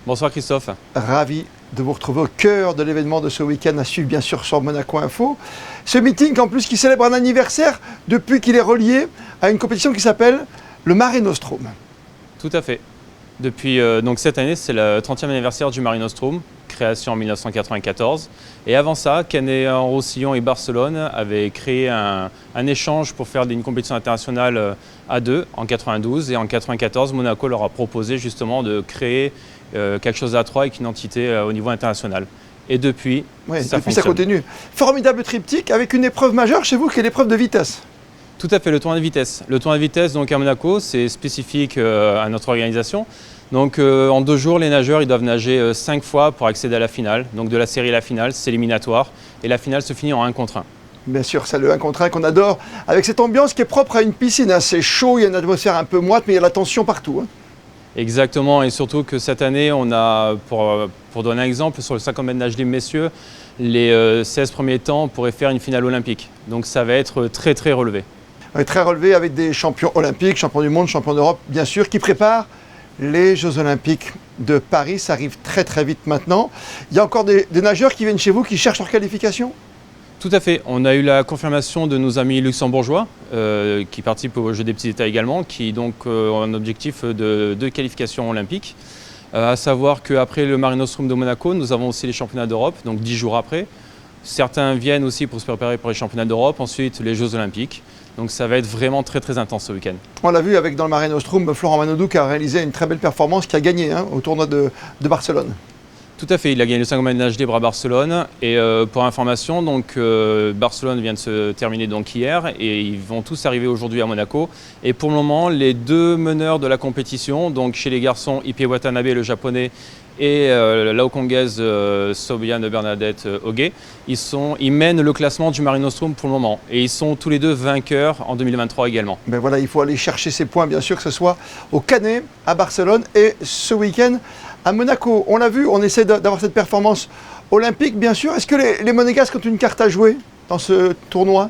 Bonsoir Christophe. Ravi de vous retrouver au cœur de l'événement de ce week-end à suivre bien sûr sur Monaco Info. Ce meeting en plus qui célèbre un anniversaire depuis qu'il est relié à une compétition qui s'appelle le Mare Nostrum. Tout à fait. Depuis donc cette année, c'est le 30e anniversaire du Mare Nostrum, création en 1994. Et avant ça, Canet-en-Roussillon et Barcelone avaient créé un échange pour faire une compétition internationale à deux en 92. Et en 94, Monaco leur a proposé justement de créer quelque chose à trois avec une entité au niveau international. Et depuis, ça continue. Formidable triptyque avec une épreuve majeure chez vous qui est l'épreuve de vitesse. Tout à fait, le tournoi de vitesse. Le tournoi de vitesse donc à Monaco, c'est spécifique à notre organisation. Donc en 2 jours, les nageurs ils doivent nager 5 fois pour accéder à la finale. Donc de la série à la finale, c'est éliminatoire. Et la finale se finit en 1 contre 1. Bien sûr, c'est le 1 contre 1 qu'on adore, avec cette ambiance qui est propre à une piscine. C'est chaud, il y a une atmosphère un peu moite, mais il y a la tension partout. Exactement, et surtout que cette année, on a, pour donner un exemple, sur le 50 mètres nage libre messieurs, les 16 premiers temps pourraient faire une finale olympique. Donc ça va être très très relevé. Très relevé avec des champions olympiques, champions du monde, champions d'Europe, bien sûr, qui préparent les Jeux Olympiques de Paris. Ça arrive très très vite maintenant. Il y a encore des nageurs qui viennent chez vous, qui cherchent leur qualification ? Tout à fait. On a eu la confirmation de nos amis luxembourgeois qui participent aux Jeux des petits États également, qui donc ont un objectif de 2 qualifications olympiques. À savoir qu'après le Mare Nostrum de Monaco, nous avons aussi les championnats d'Europe, donc 10 jours après. Certains viennent aussi pour se préparer pour les championnats d'Europe, ensuite les Jeux Olympiques. Donc ça va être vraiment très très intense ce week-end. On l'a vu avec dans le Mare Nostrum, Florent Manodou qui a réalisé une très belle performance, qui a gagné au tournoi de Barcelone. Tout à fait, il a gagné le 50 mètres nage libre à Barcelone. Et pour information, donc, Barcelone vient de se terminer donc hier et ils vont tous arriver aujourd'hui à Monaco. Et pour le moment, les 2 meneurs de la compétition, donc chez les garçons, Ippei Watanabe, le japonais, et la Hongkongaise Sobiane Bernadette Ogué, ils mènent le classement du Mare Nostrum pour le moment. Et ils sont tous les 2 vainqueurs en 2023 également. Ben voilà, il faut aller chercher ces points, bien sûr, que ce soit au Canet, à Barcelone et ce week-end à Monaco. On l'a vu, on essaie d'avoir cette performance olympique, bien sûr. Est-ce que les Monégasques ont une carte à jouer dans ce tournoi ?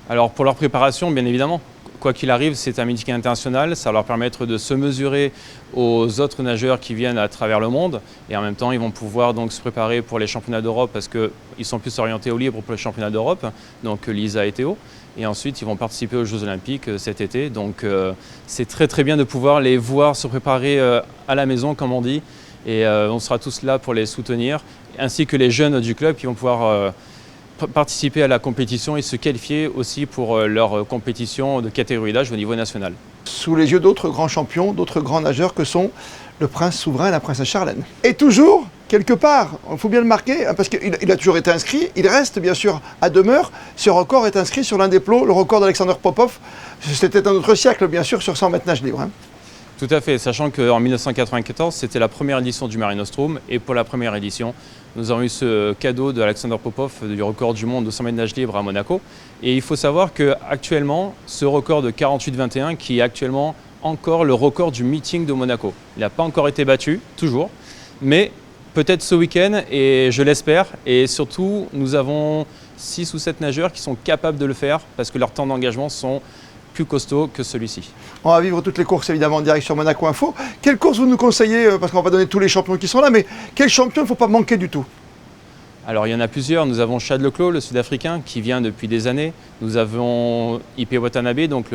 Alors pour leur préparation, bien évidemment. Quoi qu'il arrive, c'est un meeting international, ça va leur permettre de se mesurer aux autres nageurs qui viennent à travers le monde et en même temps ils vont pouvoir donc se préparer pour les championnats d'Europe parce qu'ils sont plus orientés au libre pour les championnats d'Europe, donc Lisa et Théo, et ensuite ils vont participer aux Jeux Olympiques cet été, donc c'est très très bien de pouvoir les voir se préparer à la maison comme on dit, et on sera tous là pour les soutenir, ainsi que les jeunes du club qui vont pouvoir participer à la compétition et se qualifier aussi pour leur compétition de catégorie d'âge au niveau national. Sous les yeux d'autres grands champions, d'autres grands nageurs que sont le prince souverain et la princesse Charlène. Et toujours, quelque part, il faut bien le marquer, parce qu'il a toujours été inscrit, il reste bien sûr à demeure, ce record est inscrit sur l'un des plots, le record d'Alexander Popov, c'était un autre siècle bien sûr sur 100 mètres nage libre. Tout à fait, sachant qu'en 1994, c'était la première édition du Mare Nostrum, et pour la première édition, nous avons eu ce cadeau d'Alexander Popov du record du monde de 100 mètres nage libre à Monaco. Et il faut savoir qu'actuellement, ce record de 48-21, qui est actuellement encore le record du meeting de Monaco. Il n'a pas encore été battu, toujours, mais peut-être ce week-end, et je l'espère. Et surtout, nous avons 6 ou 7 nageurs qui sont capables de le faire, parce que leurs temps d'engagement sont plus costaud que celui-ci. On va vivre toutes les courses évidemment en direct sur Monaco Info. Quelle course vous nous conseillez, parce qu'on va donner tous les champions qui sont là, mais quel champion il ne faut pas manquer du tout? Alors il y en a plusieurs. Nous avons Chad Leclos, le Sud-Africain, qui vient depuis des années. Nous avons Ippei Watanabe, donc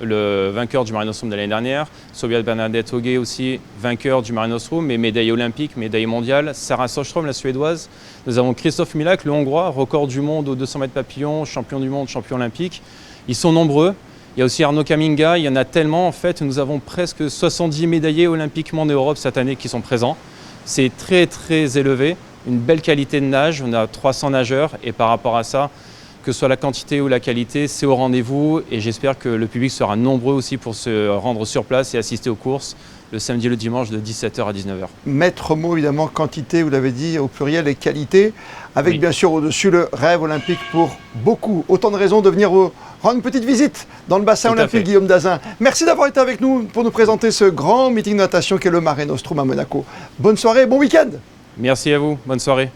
le vainqueur du Mare Nostrum de l'année dernière. Sobiane Bernadette Ogué aussi, vainqueur du Mare Nostrum, mais médaille olympique, médaille mondiale. Sarah Sjöström, la Suédoise. Nous avons Christophe Milak, le Hongrois, record du monde aux 200 mètres papillon, champion du monde, champion olympique. Ils sont nombreux. Il y a aussi Arnaud Kaminga, il y en a tellement en fait, nous avons presque 70 médaillés olympiquement en Europe cette année qui sont présents. C'est très très élevé, une belle qualité de nage, on a 300 nageurs et par rapport à ça, que ce soit la quantité ou la qualité, c'est au rendez-vous et j'espère que le public sera nombreux aussi pour se rendre sur place et assister aux courses le samedi et le dimanche de 17h à 19h. Maître mot évidemment, quantité, vous l'avez dit au pluriel, et qualité, avec bien sûr au-dessus le rêve olympique pour beaucoup. Autant de raisons de venir rendre une petite visite dans le bassin olympique Guillaume Dazin. Merci d'avoir été avec nous pour nous présenter ce grand meeting de natation qu'est le Mare Nostrum à Monaco. Bonne soirée, bon week-end. Merci à vous, bonne soirée.